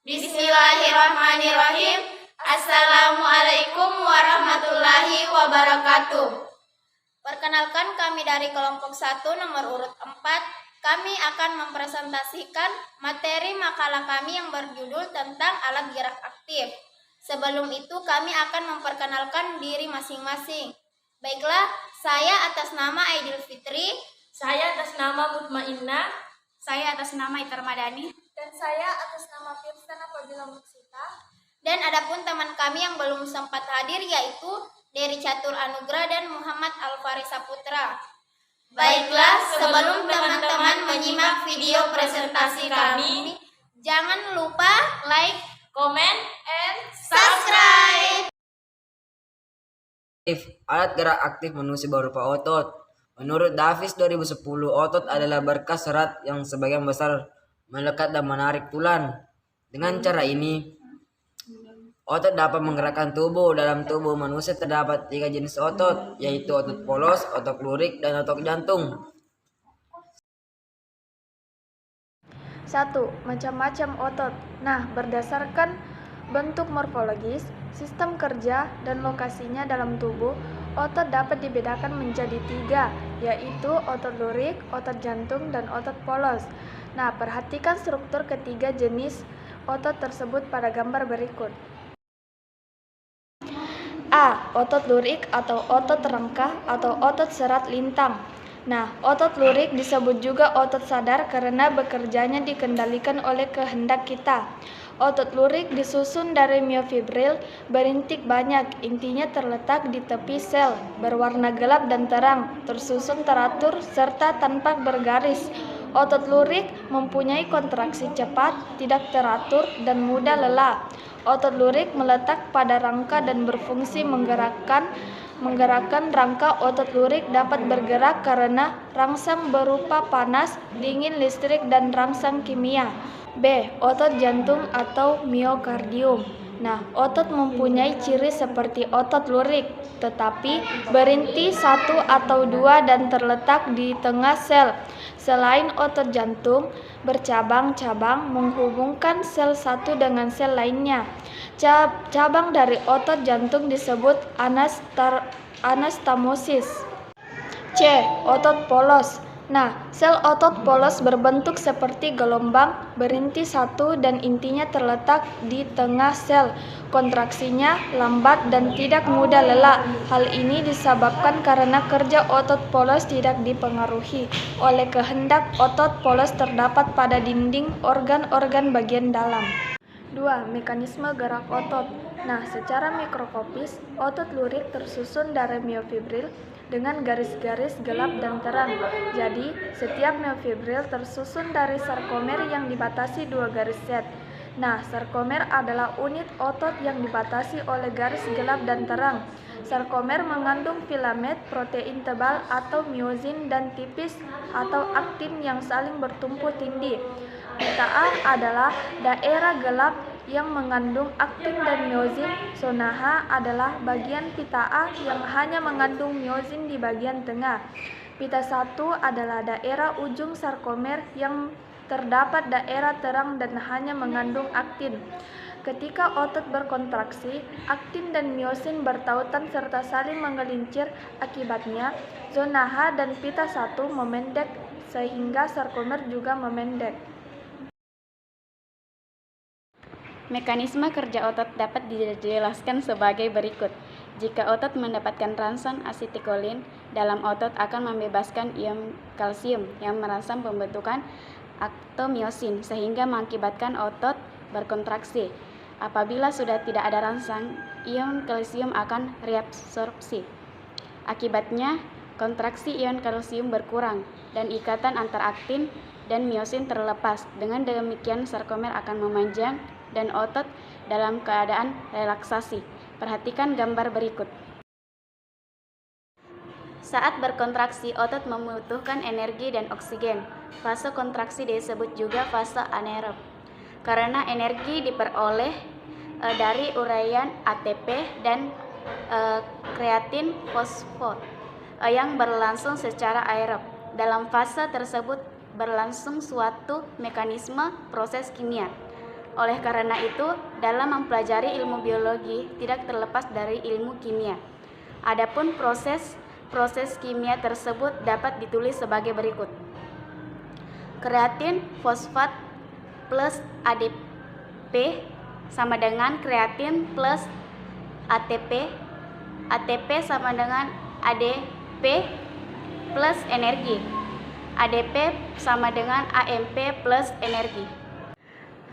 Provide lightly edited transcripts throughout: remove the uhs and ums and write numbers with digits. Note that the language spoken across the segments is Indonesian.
Bismillahirrahmanirrahim. Assalamualaikum warahmatullahi wabarakatuh. Perkenalkan, kami dari kelompok 1 nomor urut 4. Kami akan mempresentasikan materi makalah kami yang berjudul tentang alat gerak aktif. Sebelum itu kami akan memperkenalkan diri masing-masing. Baiklah, saya atas nama Aidil Fitri. Saya atas nama Mutmainnah. Saya atas nama Itar Madani. Dan saya atas nama Firsan Apabila Muksita. Dan adapun teman kami yang belum sempat hadir yaitu Dery Catur Anugrah dan Muhammad Alfari Saputra. Baiklah, sebelum teman-teman menyimak video presentasi kami, jangan lupa like, Comment, and subscribe. Alat gerak aktif manusia berupa otot. Menurut Davis 2010, otot adalah berkas serat yang sebagian besar melekat dan menarik tulang. Dengan cara ini, otot dapat menggerakkan tubuh. Dalam tubuh manusia terdapat 3 jenis otot, yaitu otot polos, otot lurik, dan otot jantung. 1. Macam-macam otot. Nah, berdasarkan bentuk morfologis, sistem kerja, dan lokasinya dalam tubuh, otot dapat dibedakan menjadi 3, yaitu otot lurik, otot jantung, dan otot polos. Nah, perhatikan struktur ketiga jenis otot tersebut pada gambar berikut. A. Otot lurik atau otot rangka atau otot serat lintang. Nah, otot lurik disebut juga otot sadar karena bekerjanya dikendalikan oleh kehendak kita. Otot lurik disusun dari miofibril berintik banyak, intinya terletak di tepi sel, berwarna gelap dan terang, tersusun teratur serta tanpa bergaris. Otot lurik mempunyai kontraksi cepat, tidak teratur, dan mudah lelah. Otot lurik meletak pada rangka dan berfungsi menggerakkan rangka. Otot lurik dapat bergerak karena rangsang berupa panas, dingin listrik, dan rangsang kimia. B. Otot jantung atau miokardium. Nah, otot mempunyai ciri seperti otot lurik, tetapi berinti 1 atau 2 dan terletak di tengah sel. Selain otot jantung, bercabang-cabang menghubungkan sel satu dengan sel lainnya. Cabang dari otot jantung disebut anastomosis. C. Otot polos. Nah, sel otot polos berbentuk seperti gelombang, berinti 1 dan intinya terletak di tengah sel. Kontraksinya lambat dan tidak mudah lelah. Hal ini disebabkan karena kerja otot polos tidak dipengaruhi oleh kehendak otot polos terdapat pada dinding organ-organ bagian dalam. 2. Mekanisme gerak otot. Nah, secara mikroskopis, otot lurik tersusun dari miofibril dengan garis-garis gelap dan terang. Jadi, setiap miofibril tersusun dari sarkomer yang dibatasi 2 garis set. Nah, sarkomer adalah unit otot yang dibatasi oleh garis gelap dan terang. Sarkomer mengandung filamen protein tebal atau miosin dan tipis atau aktin yang saling bertumpu tindih. Pita A adalah daerah gelap yang mengandung aktin dan miosin. Zona H adalah bagian pita A yang hanya mengandung miosin di bagian tengah. Pita 1 adalah daerah ujung sarkomer yang terdapat daerah terang dan hanya mengandung aktin. Ketika otot berkontraksi, aktin dan miosin bertautan serta saling menggelincir. Akibatnya, zona H dan pita 1 memendek sehingga sarkomer juga memendek. Mekanisme kerja otot dapat dijelaskan sebagai berikut. Jika otot mendapatkan rangsang asetikolin, dalam otot akan membebaskan ion kalsium yang merangsang pembentukan aktomiosin sehingga mengakibatkan otot berkontraksi. Apabila sudah tidak ada rangsang, ion kalsium akan reabsorpsi. Akibatnya, kontraksi ion kalsium berkurang dan ikatan antar aktin dan miosin terlepas. Dengan demikian sarkomer akan memanjang dan otot dalam keadaan relaksasi. Perhatikan gambar berikut. Saat berkontraksi, otot membutuhkan energi dan oksigen. Fase kontraksi disebut juga fase anaerob. Karena energi diperoleh dari uraian ATP dan kreatin fosfat yang berlangsung secara aerob. Dalam fase tersebut berlangsung suatu mekanisme proses kimia. Oleh karena itu, dalam mempelajari ilmu biologi tidak terlepas dari ilmu kimia. Adapun proses kimia tersebut dapat ditulis sebagai berikut. Kreatin fosfat plus ADP sama dengan kreatin plus ATP. ATP sama dengan ADP plus energi. ADP sama dengan AMP plus energi.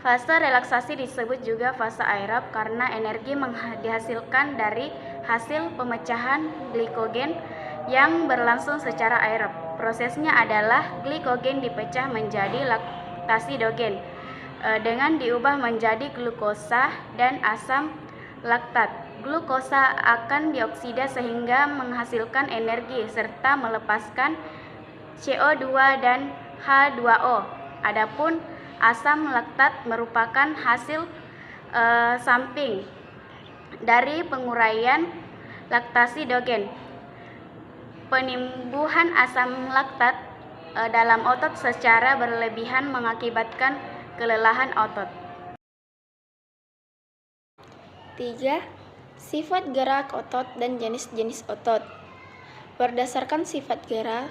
Fase relaksasi disebut juga fase aerob karena energi dihasilkan dari hasil pemecahan glikogen yang berlangsung secara aerob. Prosesnya adalah glikogen dipecah menjadi laktasidogen dengan diubah menjadi glukosa dan asam laktat. Glukosa akan dioksida sehingga menghasilkan energi serta melepaskan CO2 dan H2O. Adapun asam laktat merupakan hasil samping dari penguraian laktasidogen. Penimbuhan asam laktat dalam otot secara berlebihan mengakibatkan kelelahan otot. 3. Sifat gerak otot dan jenis-jenis otot. Berdasarkan sifat gerak,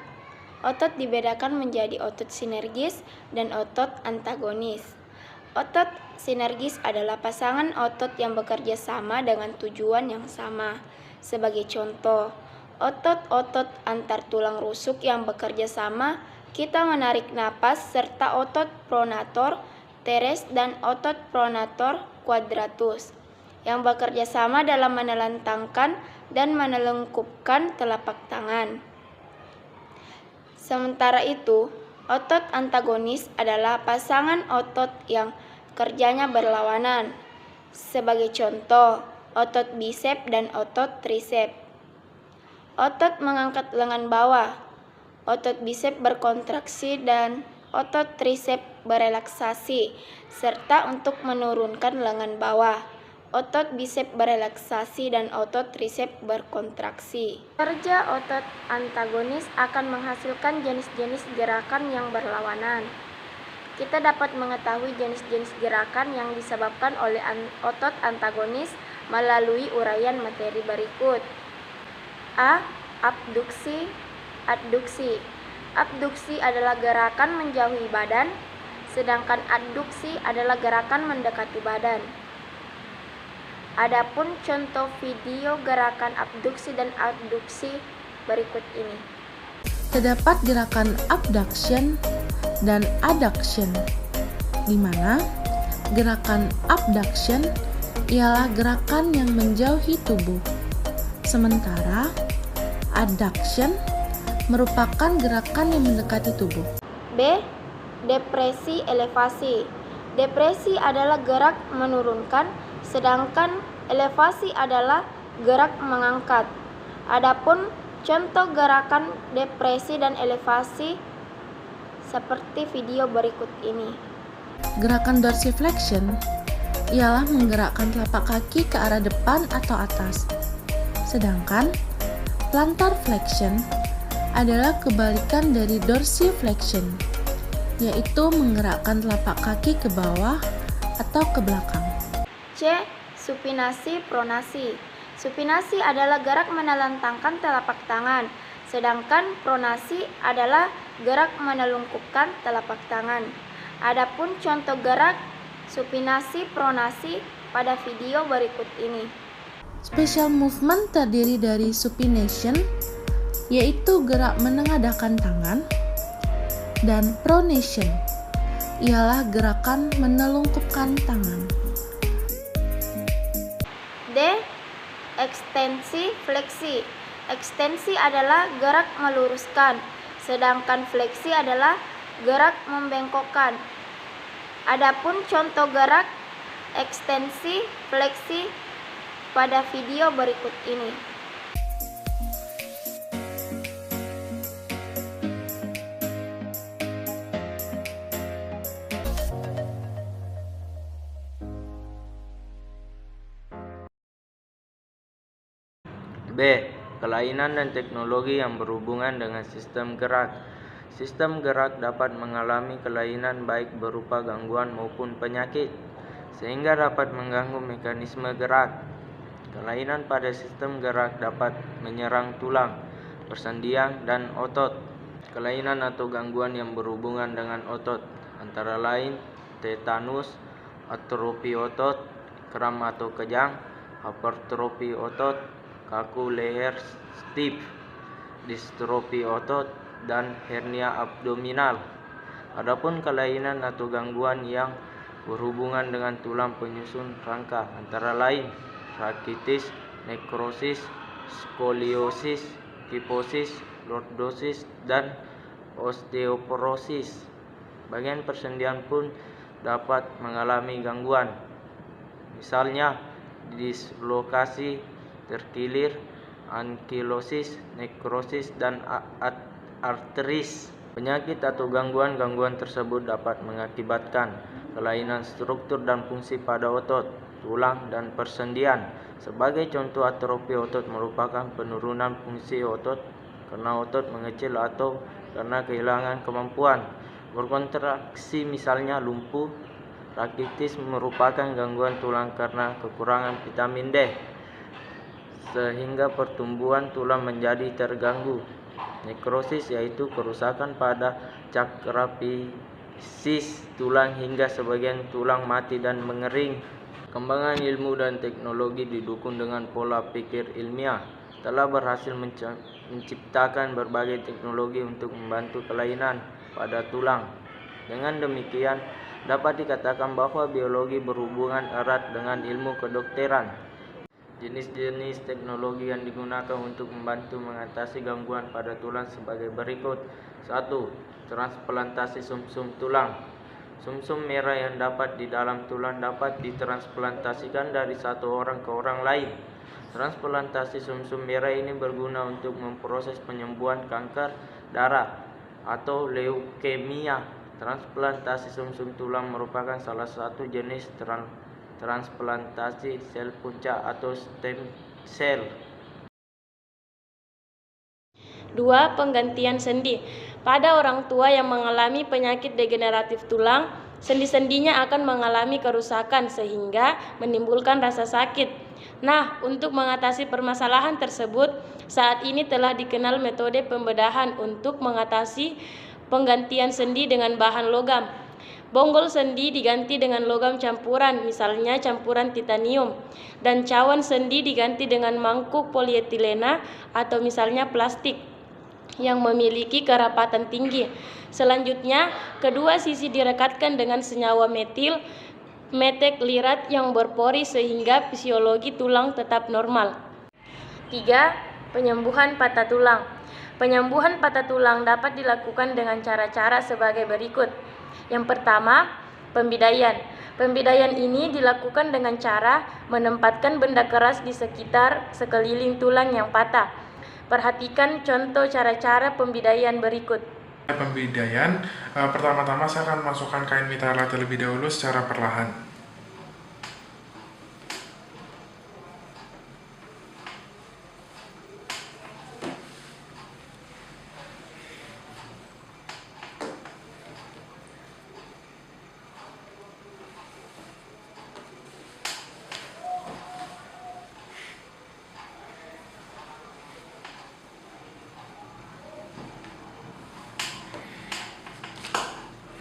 otot dibedakan menjadi otot sinergis dan otot antagonis. Otot sinergis adalah pasangan otot yang bekerja sama dengan tujuan yang sama. Sebagai contoh, otot-otot antar tulang rusuk yang bekerja sama, kita menarik napas, serta otot pronator teres dan otot pronator quadratus yang bekerja sama dalam menelentangkan dan menelungkupkan telapak tangan. Sementara itu, otot antagonis adalah pasangan otot yang kerjanya berlawanan. Sebagai contoh, otot bisep dan otot trisep. Otot mengangkat lengan bawah. Otot bisep berkontraksi dan otot trisep berelaksasi, serta untuk menurunkan lengan bawah. Otot bisep berelaksasi dan otot trisep berkontraksi. Kerja otot antagonis akan menghasilkan jenis-jenis gerakan yang berlawanan. Kita dapat mengetahui jenis-jenis gerakan yang disebabkan oleh otot antagonis melalui uraian materi berikut. A. Abduksi, adduksi. Abduksi adalah gerakan menjauhi badan, sedangkan adduksi adalah gerakan mendekati badan. Adapun contoh video gerakan abduksi dan adduksi berikut ini. Terdapat gerakan abduction dan adduction, di mana gerakan abduction ialah gerakan yang menjauhi tubuh, sementara adduction merupakan gerakan yang mendekati tubuh. B. Depresi elevasi. Depresi adalah gerak menurunkan, sedangkan elevasi adalah gerak mengangkat. Adapun contoh gerakan depresi dan elevasi seperti video berikut ini. Gerakan dorsiflexion ialah menggerakkan telapak kaki ke arah depan atau atas. Sedangkan plantar flexion adalah kebalikan dari dorsiflexion, yaitu menggerakkan telapak kaki ke bawah atau ke belakang. C. Supinasi pronasi. Supinasi adalah gerak menelentangkan telapak tangan, sedangkan pronasi adalah gerak menelungkupkan telapak tangan. Adapun contoh gerak supinasi pronasi pada video berikut ini. Special movement terdiri dari supination, yaitu gerak menengadahkan tangan, dan pronation, ialah gerakan menelungkupkan tangan. D. Ekstensi fleksi. Ekstensi adalah gerak meluruskan, sedangkan fleksi adalah gerak membengkokkan. Adapun contoh gerak ekstensi fleksi pada video berikut ini. B. Kelainan dan teknologi yang berhubungan dengan sistem gerak. Sistem gerak dapat mengalami kelainan baik berupa gangguan maupun penyakit. sehingga dapat mengganggu mekanisme gerak. Kelainan pada sistem gerak dapat menyerang tulang, persendian, dan otot. Kelainan atau gangguan yang berhubungan dengan otot antara lain tetanus, atrofi otot, kram atau kejang, hipertrofi otot, kaku leher stiff, distrofi otot, dan hernia abdominal. Adapun kelainan atau gangguan yang berhubungan dengan tulang penyusun rangka antara lain rakitis, nekrosis, skoliosis, kifosis, lordosis, dan osteoporosis. Bagian persendian pun dapat mengalami gangguan, misalnya dislokasi, terkilir, ankilosis, nekrosis, dan arteris. Penyakit atau gangguan tersebut dapat mengakibatkan kelainan struktur dan fungsi pada otot, tulang, dan persendian. Sebagai contoh, atrofi otot merupakan penurunan fungsi otot karena otot mengecil atau karena kehilangan kemampuan berkontraksi, misalnya lumpuh. Rakitis merupakan gangguan tulang karena kekurangan vitamin D, sehingga pertumbuhan tulang menjadi terganggu. Nekrosis yaitu kerusakan pada cakra fisis tulang hingga sebagian tulang mati dan mengering. Kembangan ilmu dan teknologi didukung dengan pola pikir ilmiah telah berhasil menciptakan berbagai teknologi untuk membantu kelainan pada tulang. Dengan demikian, dapat dikatakan bahwa biologi berhubungan erat dengan ilmu kedokteran. Jenis-jenis teknologi yang digunakan untuk membantu mengatasi gangguan pada tulang sebagai berikut. 1. Transplantasi sumsum tulang. Sumsum merah yang dapat di dalam tulang dapat ditransplantasikan dari satu orang ke orang lain. Transplantasi sumsum merah ini berguna untuk memproses penyembuhan kanker darah atau leukemia. Transplantasi sumsum tulang merupakan salah satu jenis transplantasi sel puncak atau stem cell. 2. Penggantian sendi. Pada orang tua yang mengalami penyakit degeneratif tulang, sendi-sendinya akan mengalami kerusakan sehingga menimbulkan rasa sakit. Nah, untuk mengatasi permasalahan tersebut, saat ini telah dikenal metode pembedahan untuk mengatasi penggantian sendi dengan bahan logam. Bonggol sendi diganti dengan logam campuran, misalnya campuran titanium, dan cawan sendi diganti dengan mangkuk polietilena atau misalnya plastik yang memiliki kerapatan tinggi. Selanjutnya, kedua sisi direkatkan dengan senyawa metil meteklirat yang berpori sehingga fisiologi tulang tetap normal. 3. Penyembuhan patah tulang. Penyembuhan patah tulang dapat dilakukan dengan cara-cara sebagai berikut. Yang pertama, pembidaian. Pembidaian ini dilakukan dengan cara menempatkan benda keras di sekitar sekeliling tulang yang patah. Perhatikan contoh cara-cara pembidaian berikut. Pembidaian, pertama-tama saya akan masukkan kain mitala terlebih dahulu secara perlahan.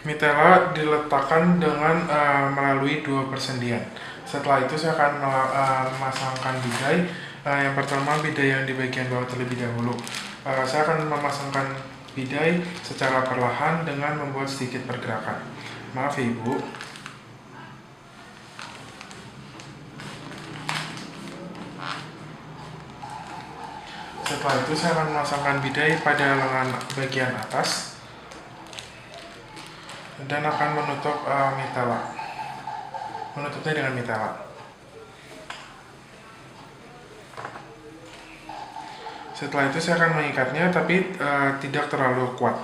Mitela diletakkan dengan melalui 2 persendian. Setelah itu saya akan memasangkan bidai. Yang pertama bidai yang di bagian bawah terlebih dahulu. Saya akan memasangkan bidai secara perlahan dengan membuat sedikit pergerakan. Maaf ya, Ibu. Setelah itu saya akan memasangkan bidai pada lengan bagian atas dan akan menutup mitela. Menutupnya dengan mitela. Setelah itu saya akan mengikatnya, tapi tidak terlalu kuat.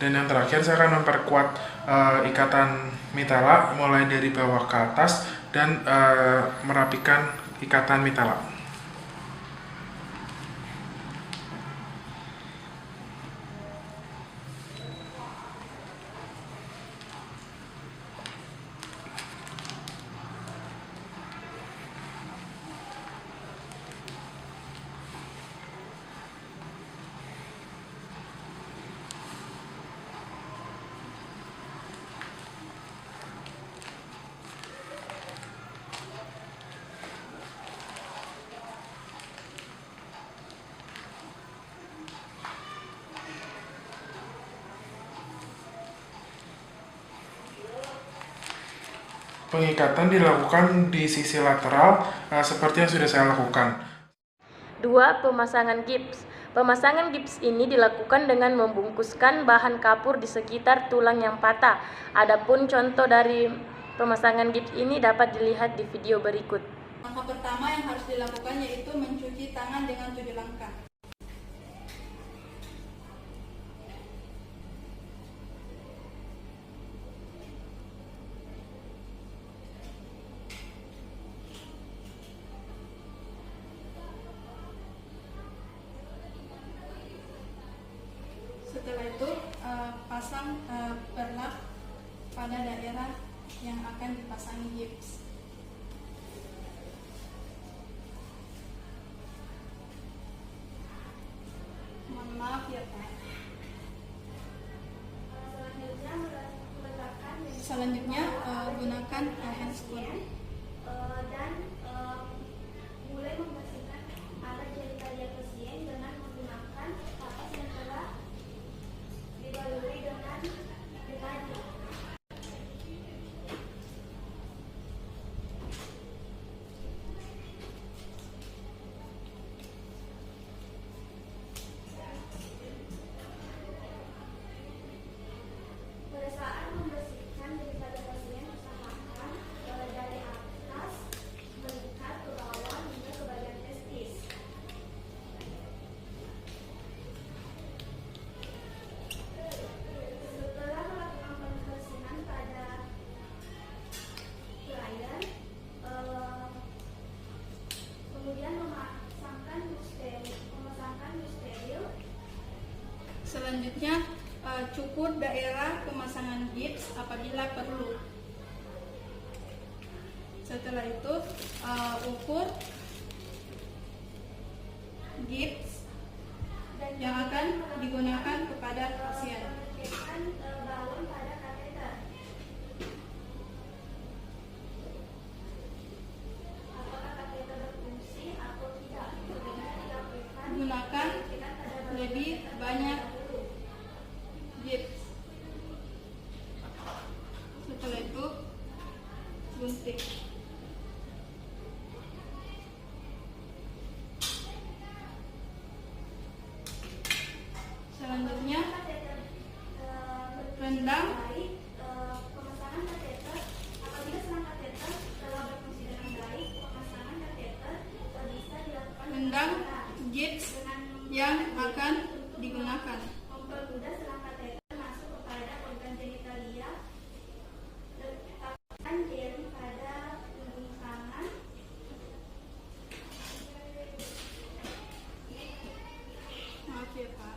Dan yang terakhir saya akan memperkuat ikatan mitela mulai dari bawah ke atas dan merapikan ikatan mitela. Pengikatan dilakukan di sisi lateral seperti yang sudah saya lakukan. 2. Pemasangan gips. Pemasangan gips ini dilakukan dengan membungkuskan bahan kapur di sekitar tulang yang patah. Adapun contoh dari pemasangan gips ini dapat dilihat di video berikut. Langkah pertama yang harus dilakukan yaitu mencuci tangan dengan 7 langkah. Setelah itu pasang perlak pada daerah yang akan dipasangi gips. Mohon maaf ya Pak. Selanjutnya gunakan handscoon dan mulai membersihkan area genitalia pasien dengan menggunakan kapas yang telah dibaluri dengan deterjen. Pada saat membersihkan genitalia pasien, usahakan dari atas melihat ke bawah hingga ke bagian testis. Setelah melakukan pembersihan pada klien, kemudian memasangkan dus steril. Selanjutnya cukur daerah pemasangan gips apabila perlu. Setelah itu ukur gips yang akan digunakan kepada pasien. Menetapkan balon pada kateter. Apakah kateter berfungsi atau tidak? Sebaiknya dilakukan Gunakan lebih banyak gips. Setelah itu gunting. Selanjutnya rendam pemasangan kateter. Apabila selang kateter telah berfungsi dengan baik, pemasangan kateter bisa dilakukan rendam gips yang akan digunakan. mempermudah selang kateter masuk kepada organ genitalia. Letakkan jari pada punggung kanan. Maaf ya Pak.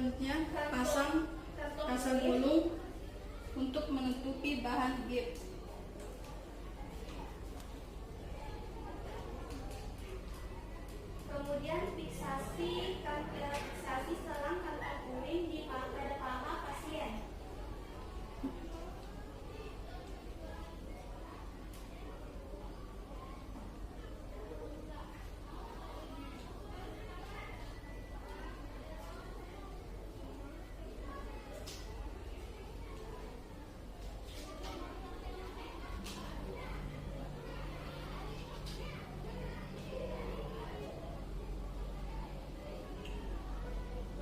Selanjutnya, pasang kasa gulung untuk menutupi bahan gips. Kemudian fiksasi selang kantong kuning pada paha pasien.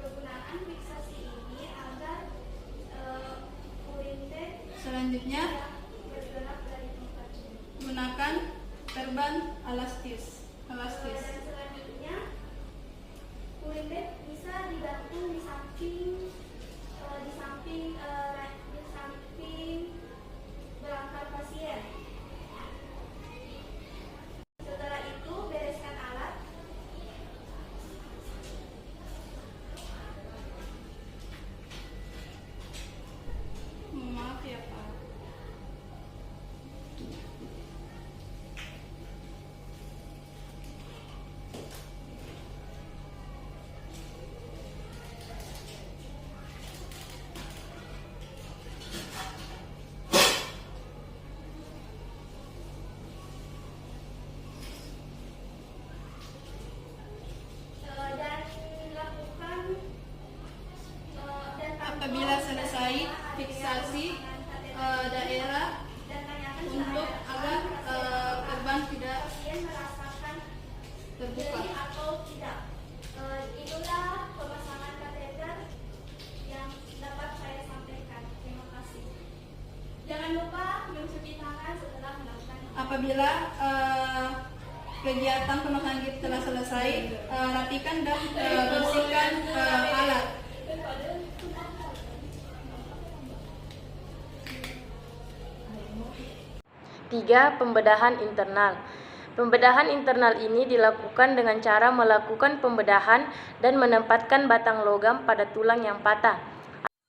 Penggunaan fiksasi ini agar urinde Selanjutnya, bergerak dari tempatnya. gunakan perban elastis. Dan selanjutnya, urinde bisa digantung di samping belakang pasien. Setelah itu, bereskan alat. Maaf ya Pak. Dan lakukan dan Apabila selesai fiksasi daerah dan tanyakan untuk agar perban tidak pasien merasakan terbuka. nyeri atau tidak. Itulah pemasangan kateter yang dapat saya sampaikan. Terima kasih. Jangan lupa mencuci tangan setelah melakukan. Apabila kegiatan pemasangan gips telah selesai, rapikan dan bersihkan alat. 3. Pembedahan internal. Pembedahan internal ini dilakukan dengan cara melakukan pembedahan dan menempatkan batang logam pada tulang yang patah.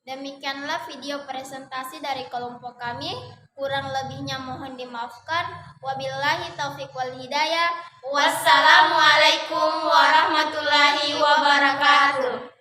Demikianlah video presentasi dari kelompok kami. Kurang lebihnya mohon dimaafkan. Wabillahi taufiq wal hidayah. Wassalamualaikum warahmatullahi wabarakatuh.